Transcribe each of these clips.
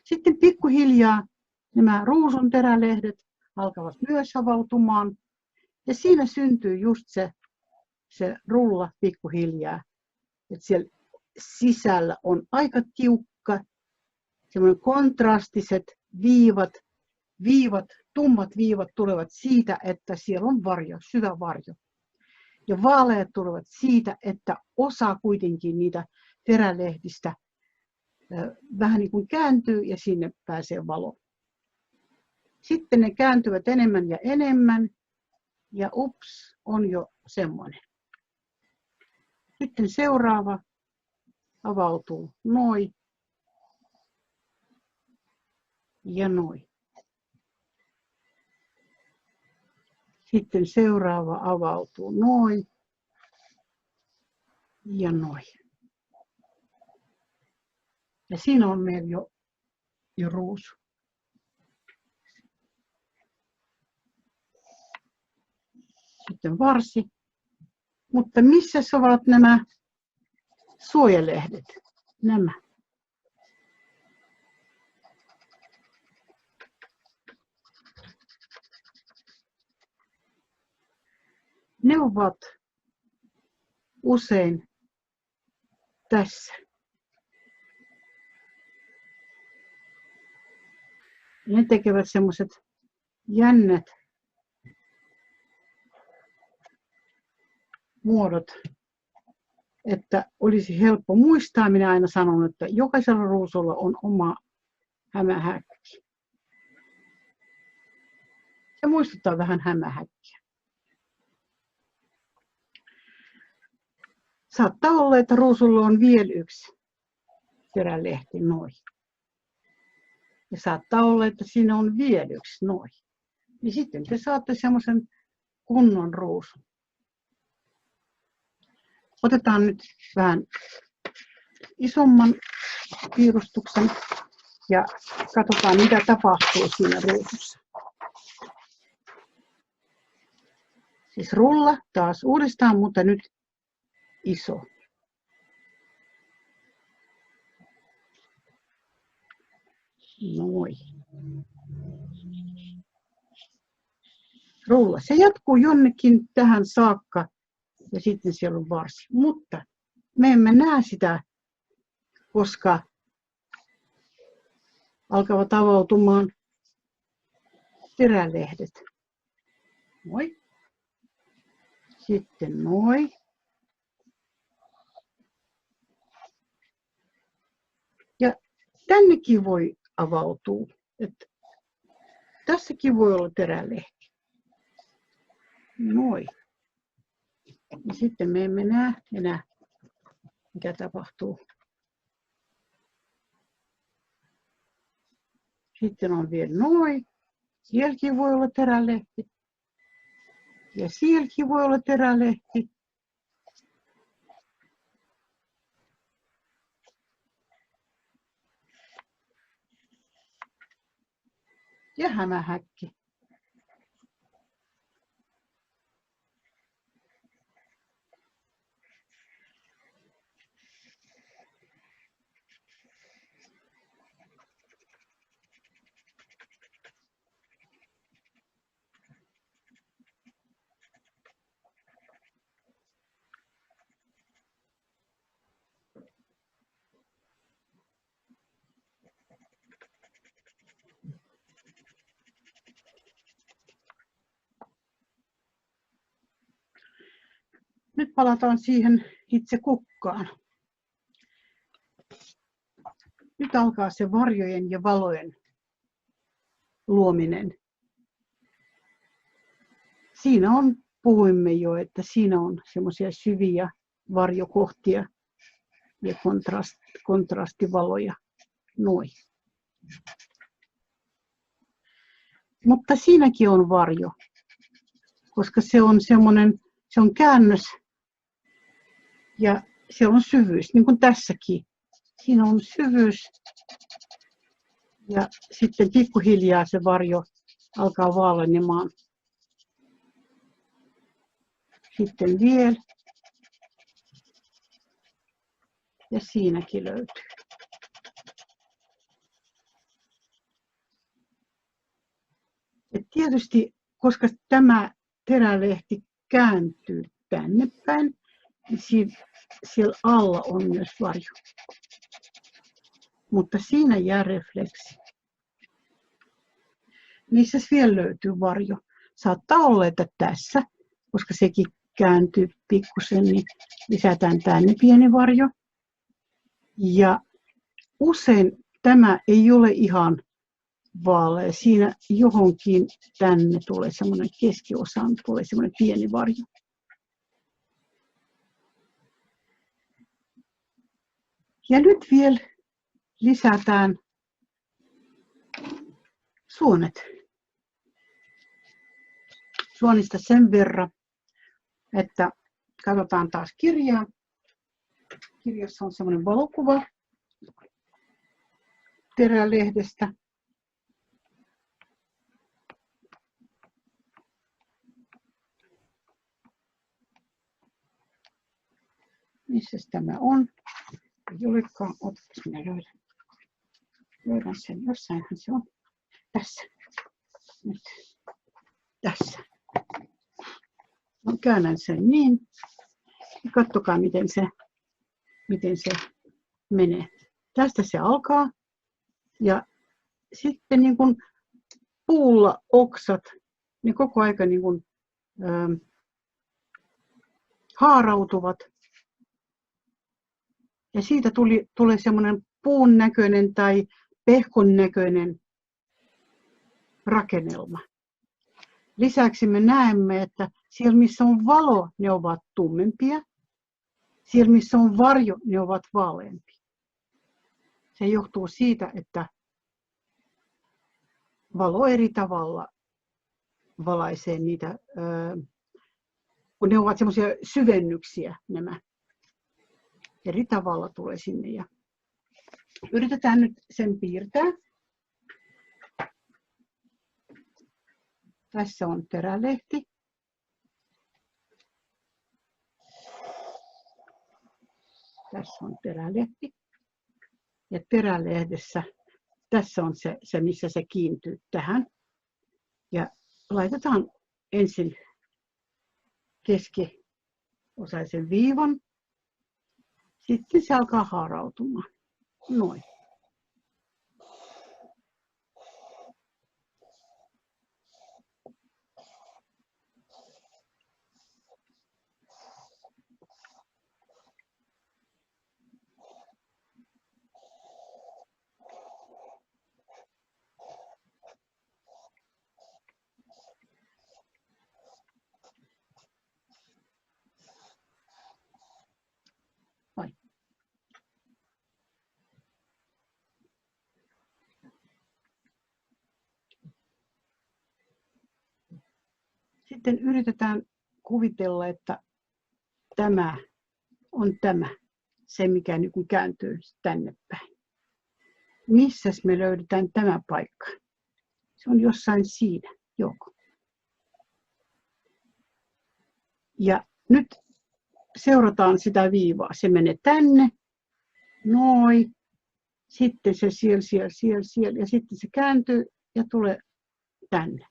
Sitten pikkuhiljaa nämä ruusun terälehdet alkavat myös avautumaan. Ja siinä syntyy just se rulla pikkuhiljaa. Että siellä sisällä on aika tiukka, semmoinen kontrastiset viivat, tummat viivat tulevat siitä, että siellä on varjo, syvä varjo. Ja vaaleat tulevat siitä, että osa kuitenkin niitä terälehdistä vähän niin kuin kääntyy ja sinne pääsee valo. Sitten ne kääntyvät enemmän ja enemmän ja ups, on jo semmoinen. Sitten seuraava avautuu noin ja noin. Sitten seuraava avautuu noin ja noin. Ja siinä on meillä jo ruusu. Sitten varsi. Mutta missä ovat nämä suojalehdet? Nämä. Ne ovat usein tässä. Ne tekevät semmoiset jännät muodot, että olisi helppo muistaa. Minä aina sanon, että jokaisella ruusulla on oma hämähäkki. Se muistuttaa vähän hämähäkkiä. Saattaa olla, että ruusulla on vielä yksi terälehti noin. Ja saattaa olla, että siinä on vielä yksi noin. Ja sitten te saatte semmoisen kunnon ruusun. Otetaan nyt vähän isomman piirustuksen ja katsotaan, mitä tapahtuu siinä ruusussa. Siis rulla taas uudestaan, mutta nyt iso. Noin. Rulla. Se jatkuu jonnekin tähän saakka ja sitten siellä on varsi. Mutta me emme näe sitä, koska alkavat avautumaan terälehdet. Moi. Sitten noin. Ja tännekin voi avautua. Että tässäkin voi olla terälehti. Noin. Ja sitten me emme näe enää, mitä tapahtuu. Sitten on vielä noin. Sielläkin voi olla terälehti. Ja sielläkin voi olla terälehti. Ja hämähäkki. Nyt palataan siihen itse kukkaan. Nyt alkaa se varjojen ja valojen luominen. Siinä on, puhuimme jo, että siinä on semmoisia syviä varjokohtia ja kontrastivaloja. Noin. Mutta siinäkin on varjo, koska se on semmoinen, se on käännös ja siellä on syvyys, niin kuin tässäkin. Siinä on syvyys ja sitten pikkuhiljaa se varjo alkaa vaalenemaan. Sitten vielä. Ja siinäkin löytyy. tietysti, koska tämä terälehti kääntyy tänne päin, niin siellä alla on myös varjo. Mutta siinä jää refleksi. Missä vielä löytyy varjo? Saattaa olla, että tässä, koska sekin kääntyy pikkusen, niin lisätään tänne pieni varjo. Ja usein tämä ei ole ihan vaalea. Siinä johonkin tänne tulee semmoinen keskiosaan, tulee semmoinen pieni varjo. Ja nyt vielä lisätään suonet. Suonista sen verran, että katsotaan taas kirjaa. Kirjassa on semmoinen valokuva terälehdestä. Missäs tämä on? Ei olekaan. Otapas minä löydän sen. Jossainhan se on. Tässä. Nyt. Tässä. No, käännän sen niin. Katsokaa, miten se menee. Tästä se alkaa. Ja sitten niin kuin puulla oksat, ne koko aika niin kuin, haarautuvat. Ja siitä tulee semmoinen puun näköinen tai pehkon näköinen rakennelma. Lisäksi me näemme, että siellä missä on valo, ne ovat tummempia. Siellä missä on varjo, ne ovat vaaleampia. Se johtuu siitä, että valo eri tavalla valaisee niitä, kun ne ovat semmoisia syvennyksiä nämä. Eri tavalla tulee sinne. Ja yritetään nyt sen piirtää. Tässä on terälehti. Tässä on terälehti. Ja terälehdessä tässä on se missä se kiintyy tähän. Ja laitetaan ensin keskiosaisen viivan. Sitten se alkaa haarautumaan. Noin. Sitten yritetään kuvitella, että tämä on se mikä niin kuin kääntyy tänne päin. Missäs me löydetään tämä paikka? Se on jossain siinä, joko. Ja nyt seurataan sitä viivaa. Se menee tänne, noin. Sitten se siellä ja sitten se kääntyy ja tulee tänne.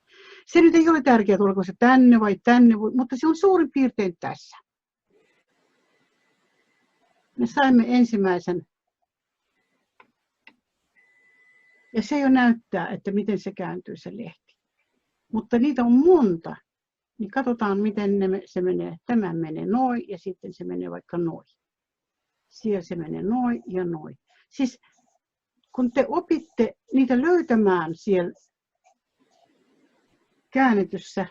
Se nyt ei ole tärkeää, tuleeko se tänne vai tänne, mutta se on suurin piirtein tässä. Me saimme ensimmäisen. Ja se jo näyttää, että miten se kääntyy se lehti. Mutta niitä on monta. Niin katsotaan, miten se menee. Tämä menee noin ja sitten se menee vaikka noin. Siellä se menee noin ja noin. Siis kun te opitte niitä löytämään siellä käännetyssä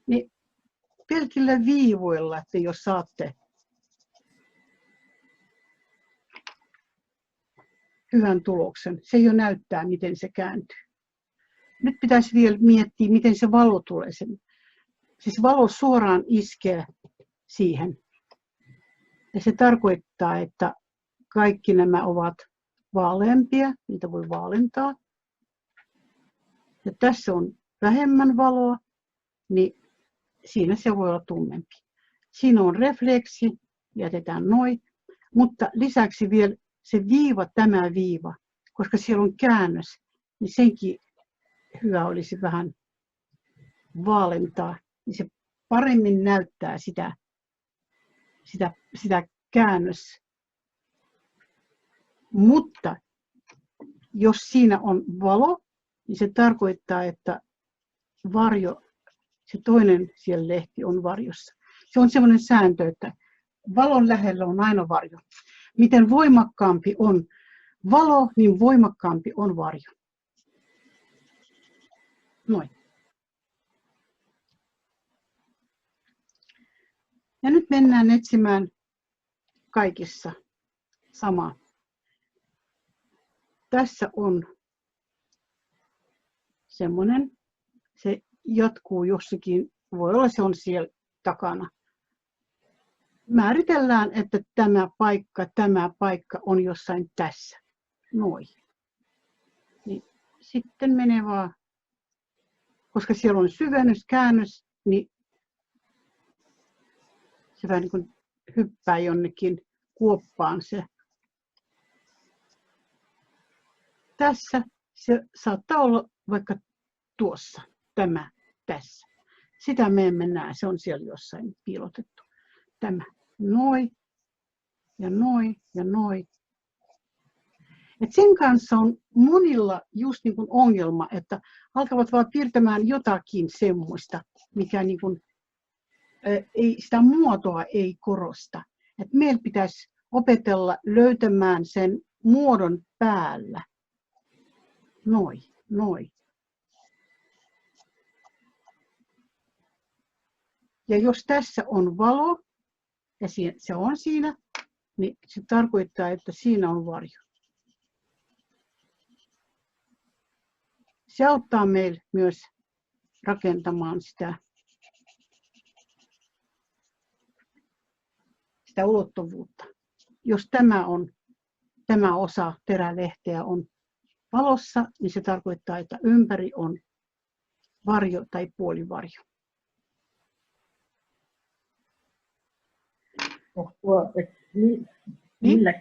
niin pelkillä viivoilla, että jos saatte hyvän tuloksen, se jo näyttää, miten se kääntyy. Nyt pitäisi vielä miettiä, miten se valo tulee. Siis valo suoraan iskee siihen. Ja se tarkoittaa, että kaikki nämä ovat vaaleampia, niitä voi vaalentaa. Ja tässä on vähemmän valoa, niin siinä se voi olla tummempi. Siinä on refleksi, jätetään noin, mutta lisäksi vielä se viiva, tämä viiva, koska siellä on käännös, niin senkin hyvä olisi vähän vaalentaa, niin se paremmin näyttää sitä käännös. Mutta jos siinä on valo, niin se tarkoittaa, että varjo, se toinen siellä lehti on varjossa. Se on sellainen sääntö, että valon lähellä on aina varjo. Miten voimakkaampi on valo, niin voimakkaampi on varjo. Noin. Ja nyt mennään etsimään kaikissa samaa. Tässä on semmoinen, se jatkuu jossakin, voi olla se on siellä takana. Määritellään, että tämä paikka on jossain tässä. Noin. Niin sitten menee vaan, koska siellä on syvennys, käännös, niin se vähän niin kuin hyppää jonnekin kuoppaan se. Tässä se saattaa olla vaikka tuossa, tämä tässä. Sitä me emme näe, se on siellä jossain piilotettu. Tämä, noin ja noin ja noin. Et sen kanssa on monilla just niin kuin ongelma, että alkavat vaan piirtämään jotakin semmoista, mikä niin kuin, sitä muotoa ei korosta. Et meillä pitäisi opetella löytämään sen muodon päällä. Noin, noin. Ja jos tässä on valo, ja se on siinä, niin se tarkoittaa, että siinä on varjo. Se auttaa meillä myös rakentamaan sitä ulottuvuutta. Jos tämä osa terälehteä on valossa, niin se tarkoittaa, että ympäri on varjo tai puolivarjo. Millä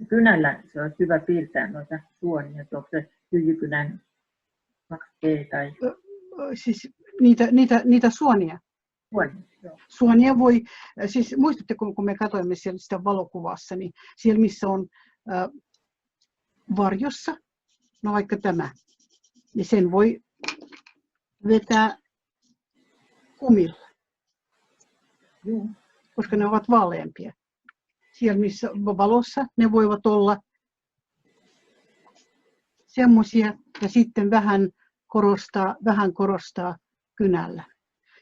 kynällä se olisi hyvä piirtää noita suonia? Onko se tyijykynän 2D tai? Siis niitä suonia. Suonia voi, siis muistatteko, kun me katsoimme siellä sitä valokuvassa, niin siellä missä on varjossa, no vaikka tämä, niin sen voi vetää kumilla, koska ne ovat vaaleampia. Siellä missä valossa ne voivat olla semmoisia ja sitten vähän korostaa kynällä.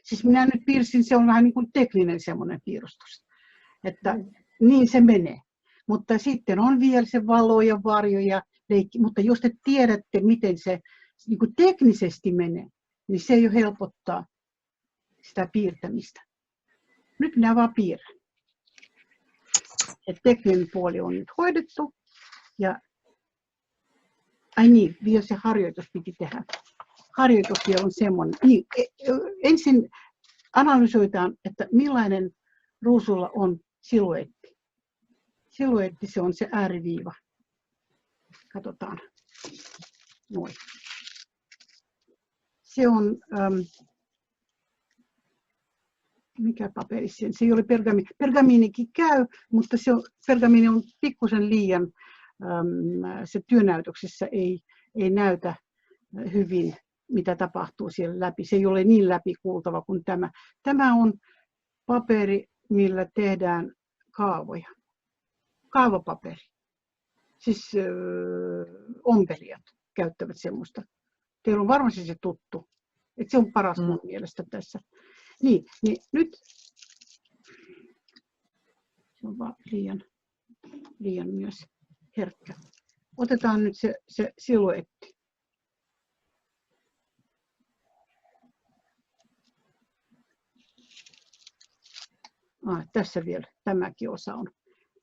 Siis minä nyt piirsin, se on vähän niin kuin tekninen semmoinen piirustus, että niin se menee. Mutta sitten on vielä se valo ja varjo ja leikki, mutta jos te tiedätte, miten se niin kuin teknisesti menee, niin se jo helpottaa sitä piirtämistä. Nyt minä vaan piirrän. Et tekninen puoli on nyt hoidettu. Ja ai niin, vielä se harjoitus piti tehdä. Harjoitus vielä on semmoinen. Niin, ensin analysoidaan, että millainen ruusulla on siluetti. Siluetti, se on se ääriviiva. Katsotaan. Noin. Se on, mikä paperi sen? Se ei ole pergamiini. Pergamiinikin käy, mutta pergamiini on pikkusen liian, se työnäytöksessä ei näytä hyvin, mitä tapahtuu siellä läpi. Se ei ole niin läpikuultava kuin tämä. Tämä on paperi, millä tehdään kaavoja. Kaavapaperi. Siis ompelijat käyttävät semmoista. Teillä on varmasti se tuttu. Et se on paras mun mielestä tässä. Niin nyt se on vaan liian myös herkkä. Otetaan nyt se siluetti. Tässä vielä tämäkin osa on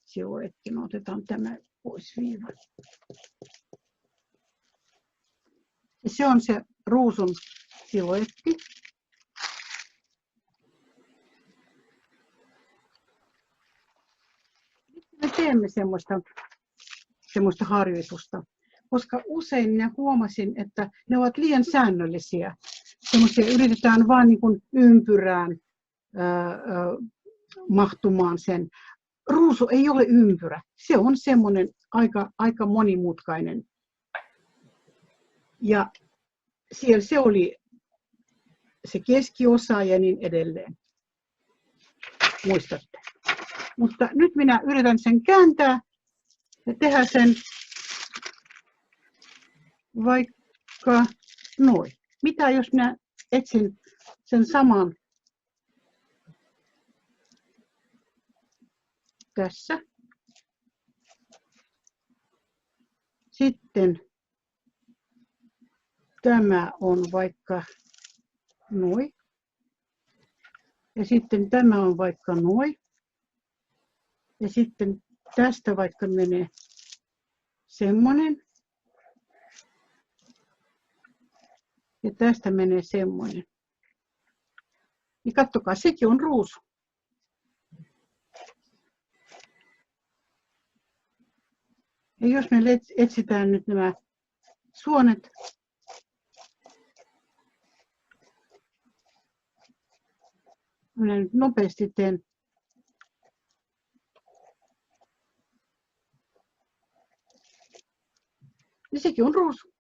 siluetti. No, otetaan tämä pois viivan. Se on se ruusun siluetti. teemme semmoista harjoitusta, koska usein minä huomasin, että ne ovat liian säännöllisiä. Semmoisia yritetään vain niin kuin ympyrään mahtumaan sen. Ruusu ei ole ympyrä. Se on semmoinen aika monimutkainen. Ja siellä se oli se keskiosa ja niin edelleen. Muistatte. Mutta nyt minä yritän sen kääntää ja tehdä sen vaikka noin. Mitä jos minä etsin sen saman tässä. Sitten tämä on vaikka noin. Ja sitten tämä on vaikka noin. Ja sitten tästä vaikka menee semmoinen. Ja tästä menee semmoinen. Niin katsokaa, sekin on ruusu. Ja jos me etsitään nyt nämä suonet, minä nyt nopeasti teen. Ja sekin on ruusu.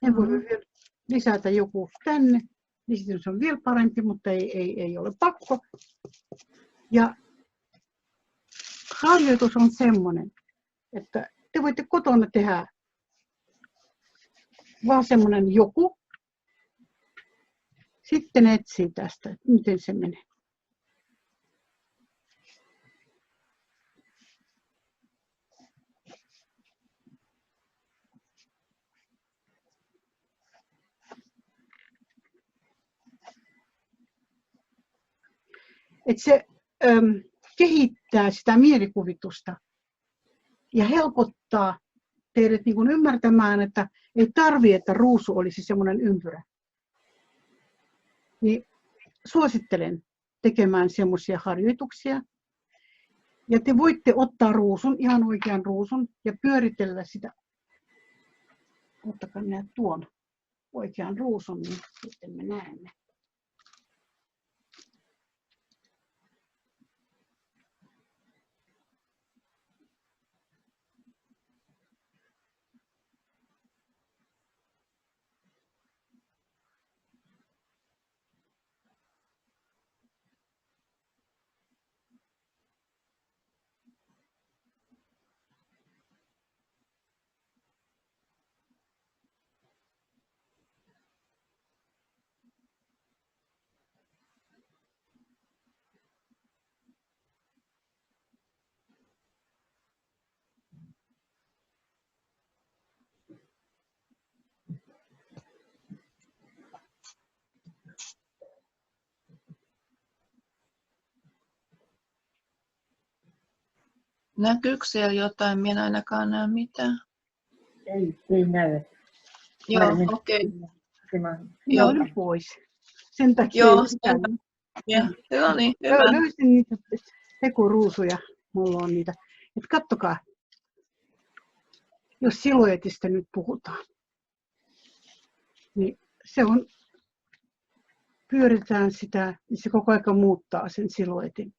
En voi vielä lisätä joku tänne, niin sitten se on vielä parempi, mutta ei ole pakko. Ja harjoitus on semmoinen, että te voitte kotona tehdä vaan semmoinen joku. Sitten etsii tästä, että miten se menee. Että se kehittää sitä mielikuvitusta ja helpottaa teidät niin kuin ymmärtämään, että ei tarvitse, että ruusu olisi semmoinen ympyrä. Niin suosittelen tekemään semmoisia harjoituksia. Ja te voitte ottaa ruusun, ihan oikean ruusun, ja pyöritellä sitä. Ottakaa minä tuon oikean ruusun, niin sitten me näemme. Näkyykö siellä jotain? Minä en ainakaan näe mitään. Ei näy. Joo, okei. Minä olin pois. Sen takia. Joo, sen takia. No niin, hyvä. Löysin niitä tekoruusuja. Mulla on niitä. Et kattokaa, jos siluetista nyt puhutaan, niin se on, pyöritään sitä, niin se koko ajan muuttaa sen siluetin.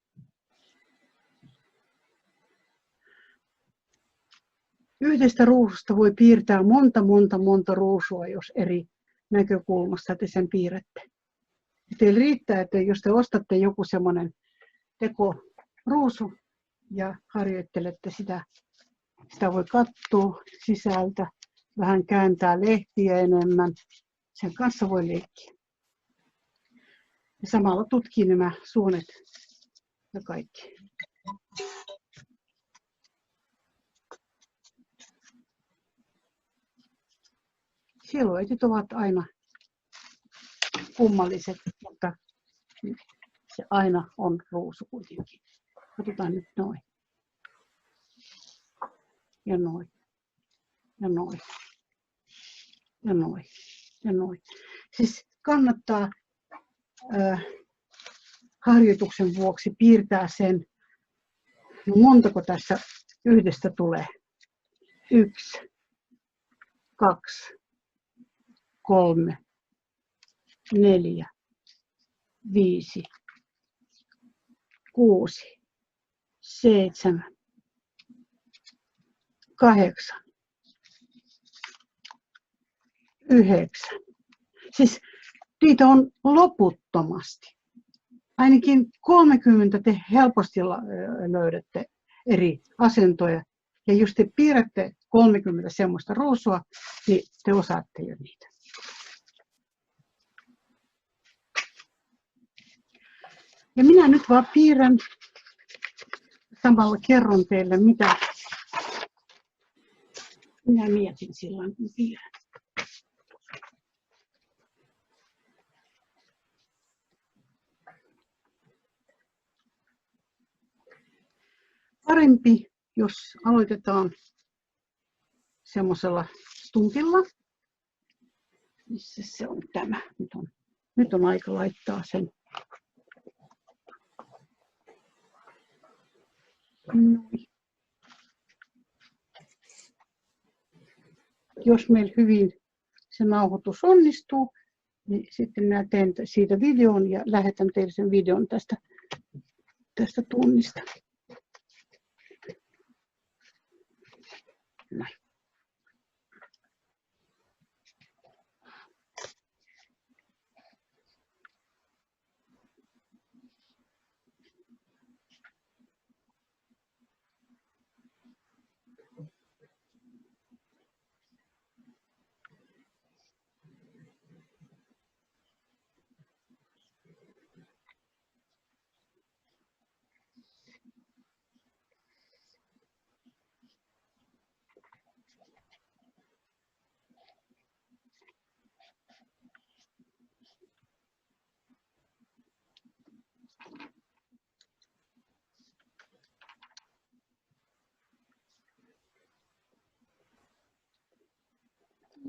Yhdestä ruususta voi piirtää monta ruusua, jos eri näkökulmasta te sen piirrätte. Teillä riittää, että jos te ostatte joku semmoinen tekoruusu ja harjoittelette sitä voi katsoa sisältä, vähän kääntää lehtiä enemmän. Sen kanssa voi leikkiä. Ja samalla tutkii nämä suonet ja kaikki. Siluetit ovat aina kummalliset, mutta se aina on ruusu kuitenkin. Otetaan nyt noin. Ja noin. Ja noin. Ja noin. Ja noin. Siis kannattaa harjoituksen vuoksi piirtää sen Montako tässä yhdestä tulee? 1, 2, 3, 4, 5, 6, 7, 8, 9. Siis niitä on loputtomasti. Ainakin 30 te helposti löydätte eri asentoja. Ja jos te piirrätte 30 semmoista ruusua, niin te osaatte jo niitä. Ja minä nyt vaan piirrän, samalla kerron teille, mitä minä mietin silloin, kun piirrän. Parempi, jos aloitetaan semmoisella stumpilla. Missä se on tämä? Nyt on aika laittaa sen. Noin. Jos meillä hyvin se nauhoitus onnistuu, niin sitten minä teen siitä videon ja lähetän teille sen videon tästä tunnista. Näin.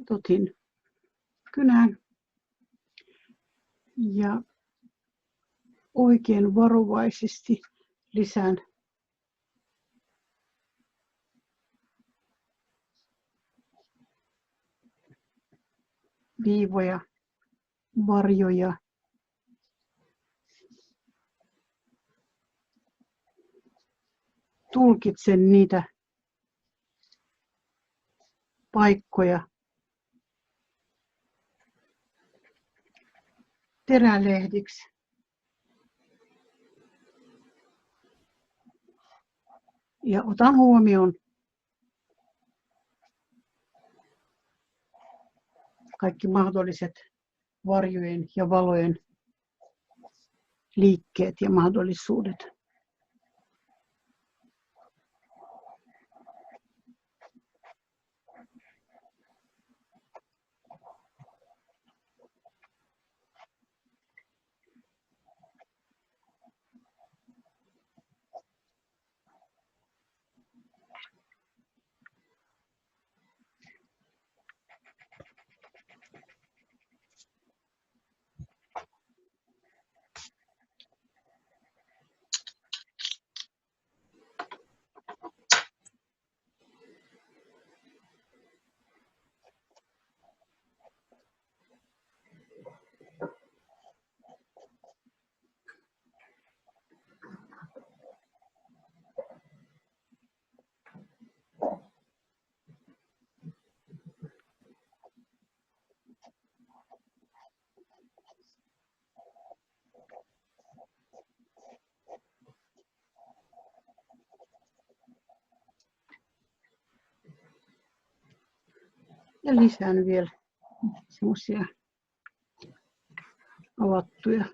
Otin kynän ja oikein varovaisesti lisään viivoja, varjoja. Tulkitsen niitä paikkoja terälehdiksi. Ja otan huomioon kaikki mahdolliset varjojen ja valojen liikkeet ja mahdollisuudet. Ja lisään vielä semmoisia avattuja.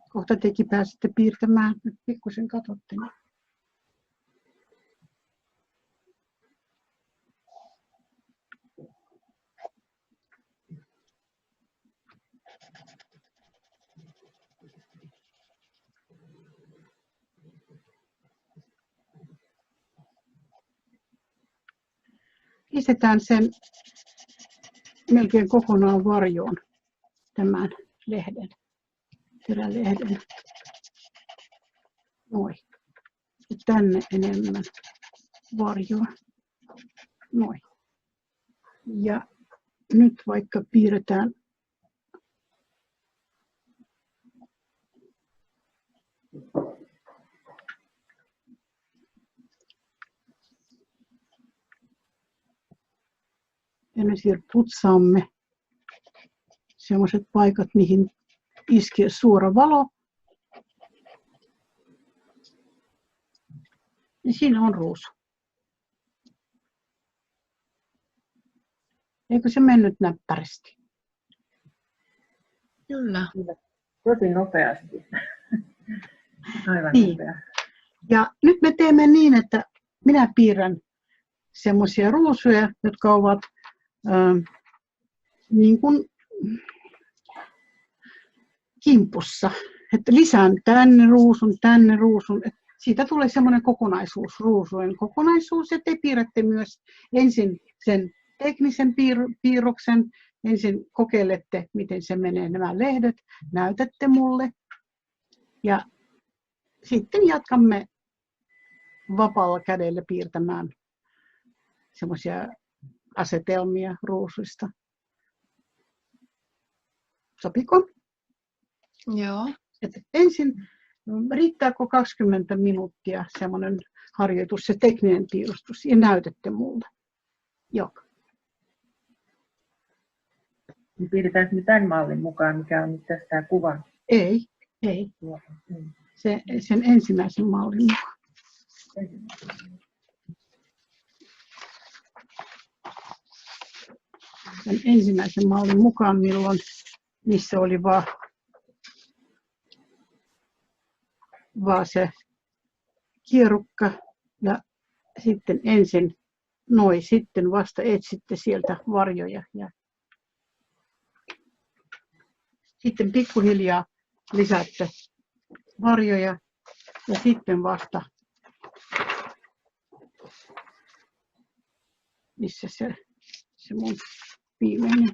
Kohta tekin pääsette piirtämään, nyt pikkusen katsotte. pistetään sen melkein kokonaan varjoon tämän lehden, terälehden. Noin. Ja tänne enemmän varjoa. Noin. Ja nyt vaikka piirretään ensin putsaamme sellaiset paikat, mihin iskee suora valo. Ja siinä on ruusu. Eikö se mennyt näppärästi? Kyllä. Tosi nopeasti. Aivan Niin. nopea. Ja nyt me teemme niin, että minä piirrän semmoisia ruusuja, jotka ovat niin kuin kimpussa. Että lisään tänne ruusun. Että siitä tulee semmoinen kokonaisuus, ruusujen kokonaisuus. Ja te piirrätte myös ensin sen teknisen piirroksen. Ensin kokeilette, miten se menee nämä lehdet. Näytätte mulle. Ja sitten jatkamme vapaalla kädellä piirtämään semmoisia asetelmia ruusuista. Sopiko? Joo. Et ensin riittääkö 20 minuuttia semmoinen harjoitus, se tekninen piirustus, ja näytätte mulle. Joo. Niin piirretäänkö me tämän mallin mukaan, mikä on nyt tässä tämä kuva? Ei. Sen ensimmäisen mallin mukaan. Sen ensimmäisen mallin mukaan, missä oli vaan se kierukka ja sitten ensin sitten vasta etsitte sieltä varjoja ja sitten pikkuhiljaa lisäätte varjoja ja sitten vasta missä se mun viimeinen.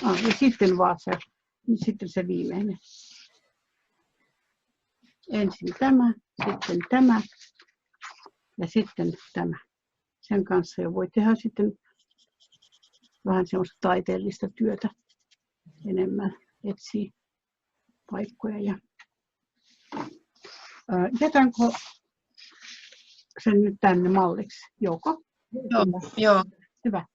Ja sitten vaan sitten se viimeinen. Ensin tämä, sitten tämä ja sitten tämä. Sen kanssa jo voi tehdä sitten vähän semmoista taiteellista työtä enemmän, etsii paikkoja. Jätänkö sen nyt tänne malliksi? Joko? Joo. Hyvä.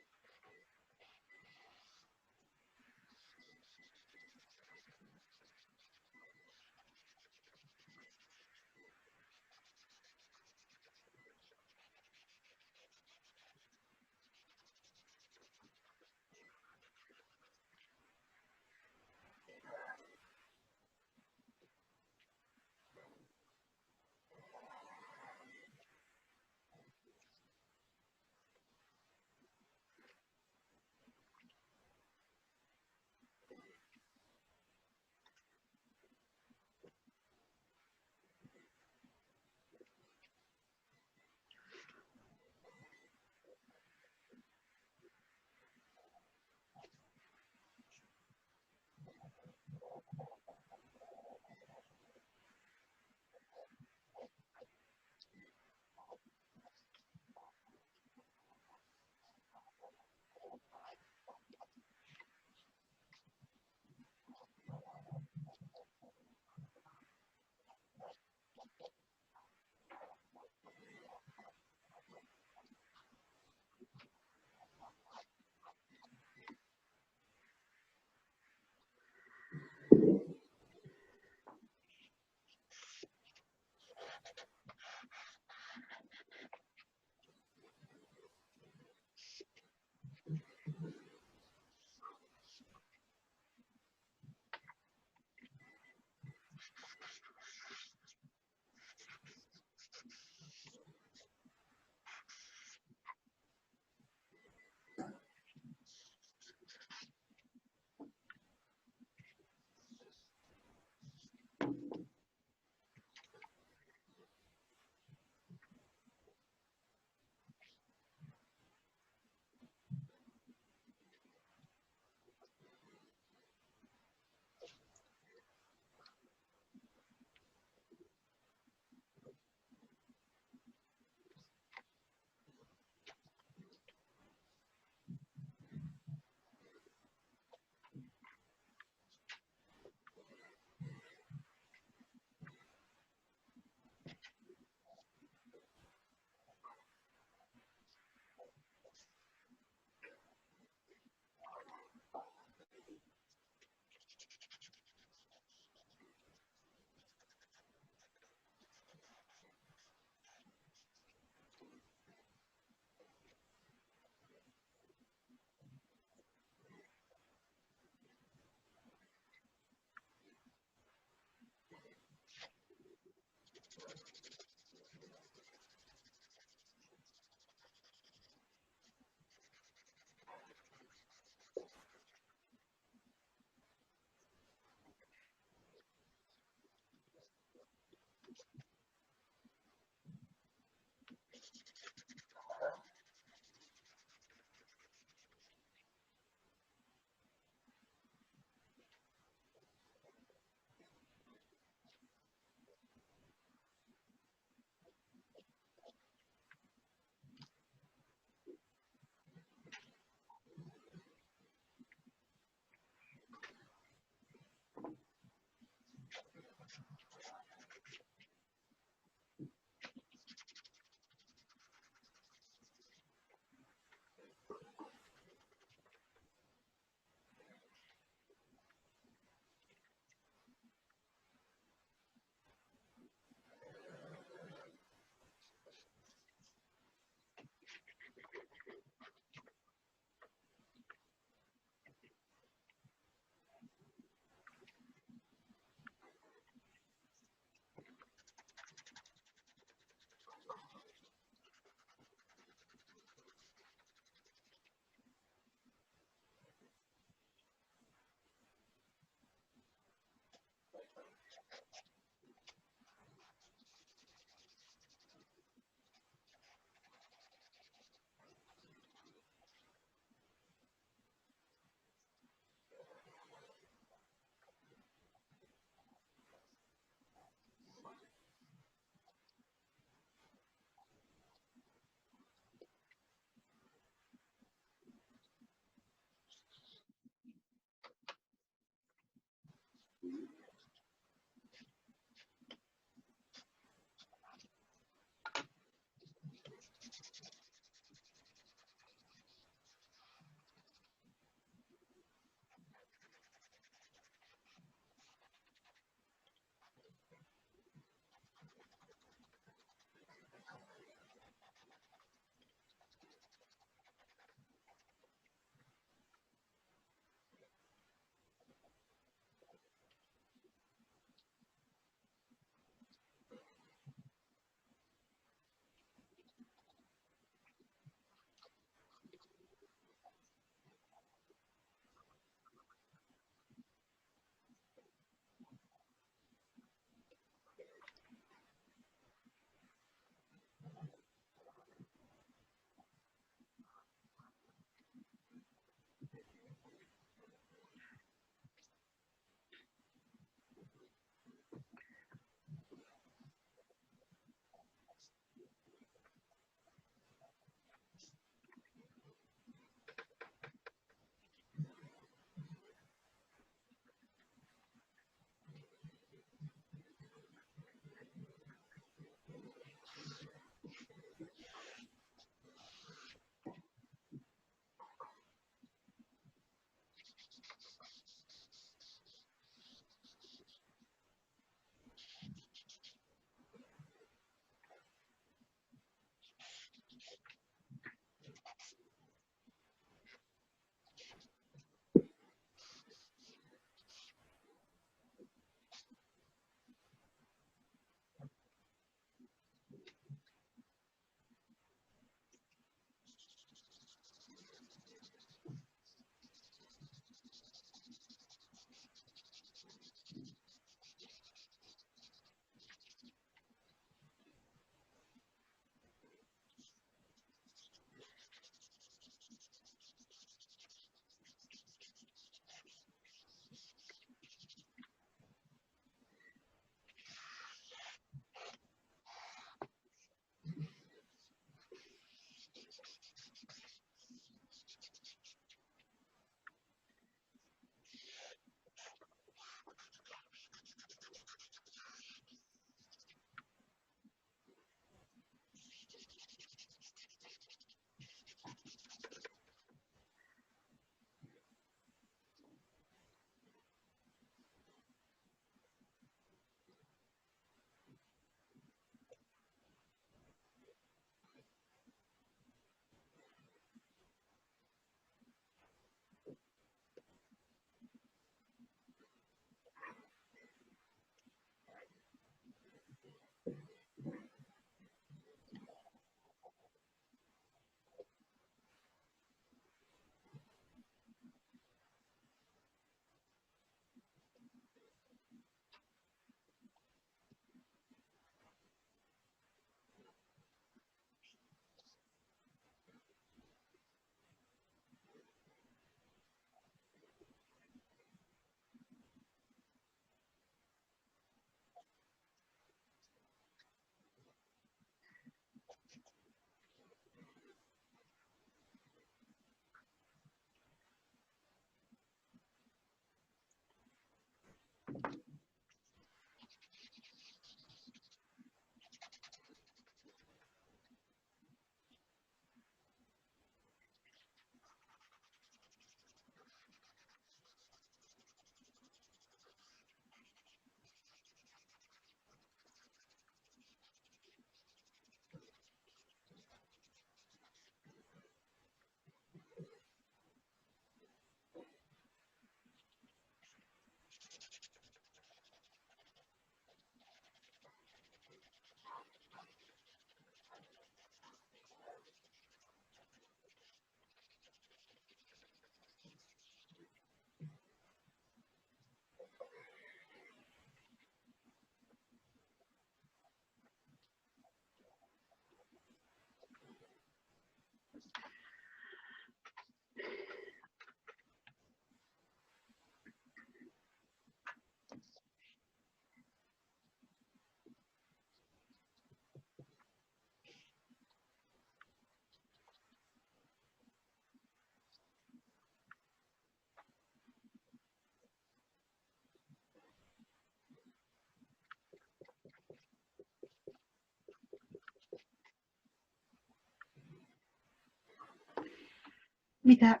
mitä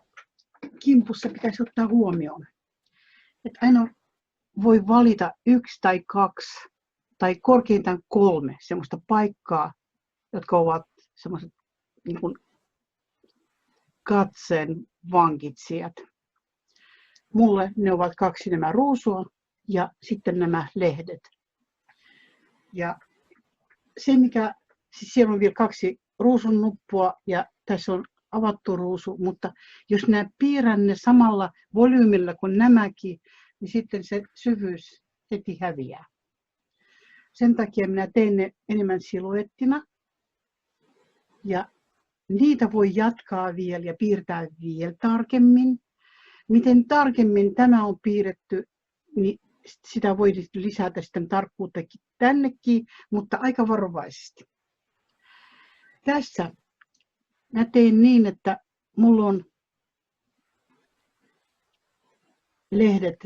kimpussa pitäisi ottaa huomioon. Että aina voi valita 1 tai 2 tai korkeintaan 3 semmoista paikkaa, jotka ovat semmoiset niin kuin katseen vankitsijat. Mulle ne ovat 2 nämä ruusua ja sitten nämä lehdet. Ja se mikä, siis siellä on vielä 2 ruusun nuppua ja tässä on avattu ruusu, mutta jos nämä piirrän ne samalla volyymilla kuin nämäkin, niin sitten se syvyys heti häviää. Sen takia minä teen ne enemmän siluettina ja niitä voi jatkaa vielä ja piirtää vielä tarkemmin. Miten tarkemmin tämä on piirretty, niin sitä voi lisätä sitten tarkkuuttakin tännekin, mutta aika varovaisesti. Tässä mä teen niin, että mulla on lehdet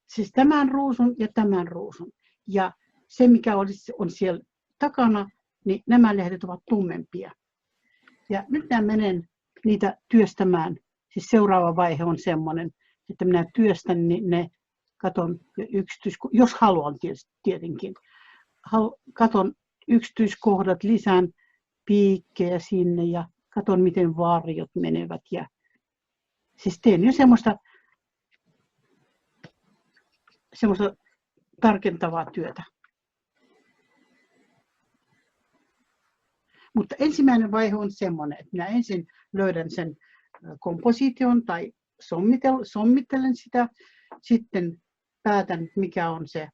siis tämän ruusun ja tämän ruusun. Ja se mikä on siellä takana, niin nämä lehdet ovat tummempia. Ja nyt mä menen niitä työstämään. Siis seuraava vaihe on semmoinen, että minä työstän ne, katon jos haluan tietenkin. Katon yksityiskohdat, lisään piikkejä sinne ja katon miten varjot menevät. Ja siis teen jo semmoista tarkentavaa työtä. Mutta ensimmäinen vaihe on semmoinen, että minä ensin löydän sen komposition tai sommittelen sitä, sitten päätän mikä on se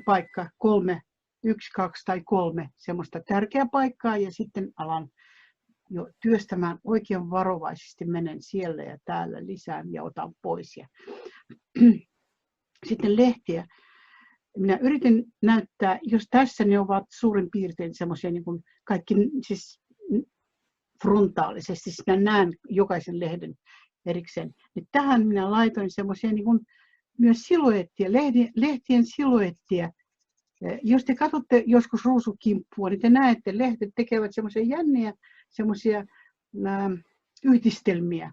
paikka 3, 1, 2 tai 3 semmoista tärkeää paikkaa ja sitten alan jo työstämään oikein varovaisesti, menen siellä ja täällä lisään ja otan pois. Ja sitten lehtiä. Minä yritin näyttää, jos tässä ne ovat suurin piirtein semmoisia niin kuin kaikki siis frontaalisesti, siis minä näen jokaisen lehden erikseen. Niin tähän minä laitoin semmoisia niin kuin myös siluettia, lehtien siluettia. Jos te katsotte joskus ruusukimppua, niin te näette, lehdet tekevät semmoisia jänniä, semmoisia yhdistelmiä.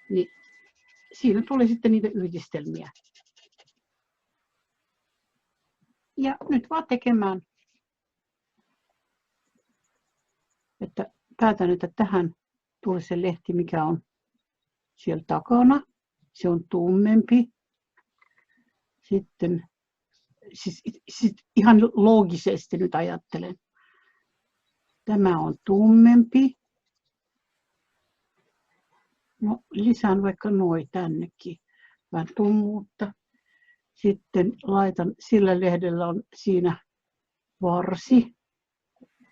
Niin siinä tulee sitten niitä yhdistelmiä. Ja nyt vaan tekemään, että päätän, että tähän tulee se lehti, mikä on siellä takana. Se on tummempi. Sitten siis ihan loogisesti nyt ajattelen. Tämä on tummempi. No, lisään vaikka noi tännekin. Vähän tummuutta. Sitten laitan, sillä lehdellä on siinä varsi.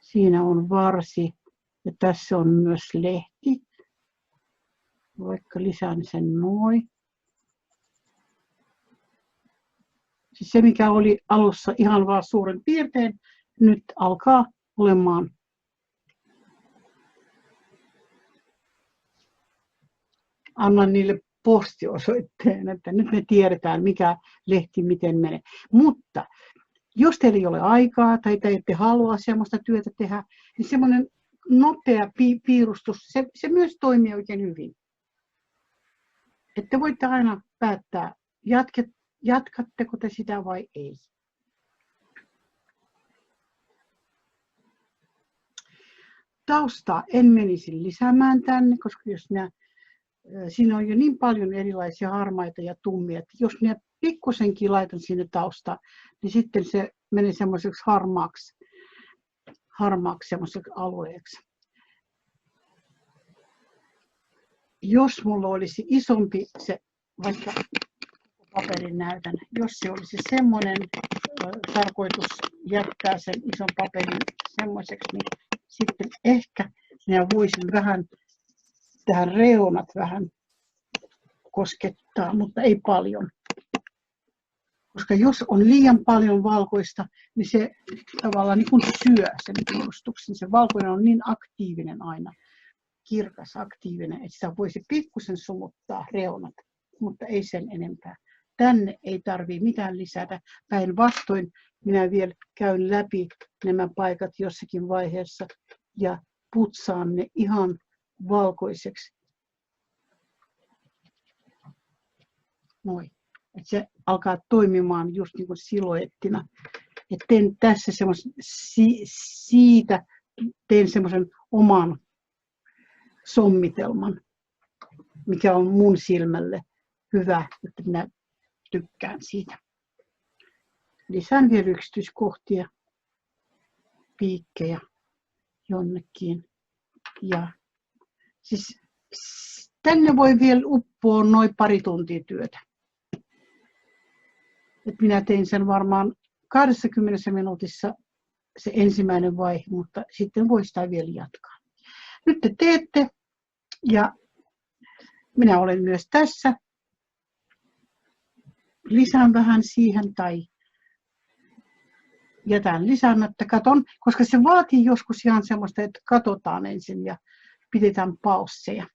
Siinä on varsi ja tässä on myös lehti. Vaikka lisään sen noin. Siis se mikä oli alussa ihan vaan suuren piirtein, nyt alkaa olemaan annan niille postiosoitteen, että nyt me tiedetään mikä lehti miten menee. Mutta jos teillä ei ole aikaa tai te ette halua sellaista työtä tehdä, niin semmoinen nopea piirustus, se myös toimii oikein hyvin. Että voitte aina päättää, jatkatteko te sitä vai ei. Taustaa en menisi lisäämään tänne, koska jos siinä on jo niin paljon erilaisia harmaita ja tummia, että jos minä pikkusenkin laitan sinne taustaa, niin sitten se menee semmoiseksi harmaaksi semmoiseksi alueeksi. Jos mulla olisi isompi se, vaikka paperin näytän, jos se olisi semmoinen tarkoitus jättää sen ison paperin semmoiseksi, niin sitten ehkä minä voisin vähän tähän reunat vähän koskettaa, mutta ei paljon. Koska jos on liian paljon valkoista, niin se tavallaan niin kuin syö sen piirustuksen. Se valkoinen on niin aktiivinen aina, kirkas aktiivinen, että sitä voisi pikkusen sumuttaa reunat, mutta ei sen enempää. Tänne ei tarvitse mitään lisätä. Päinvastoin minä vielä käyn läpi nämä paikat jossakin vaiheessa ja putsaan ne ihan valkoiseksi. Noin. Et se alkaa toimimaan just niin kuin siluettina. Et teen tässä siitä teen semmoisen oman sommitelman, mikä on mun silmälle hyvä, että minä tykkään siitä. Lisään vielä yksityiskohtia, piikkejä jonnekin. Ja siis tänne voi vielä uppoa noin pari tuntia työtä. Et minä tein sen varmaan 20 minuutissa se ensimmäinen vaihe, mutta sitten voi sitä vielä jatkaa. Nyt te teette ja minä olen myös tässä. Lisään vähän siihen tai jätän lisäämättä. Katon, koska se vaatii joskus ihan semmoista, että katsotaan ensin ja pidetään pausseja.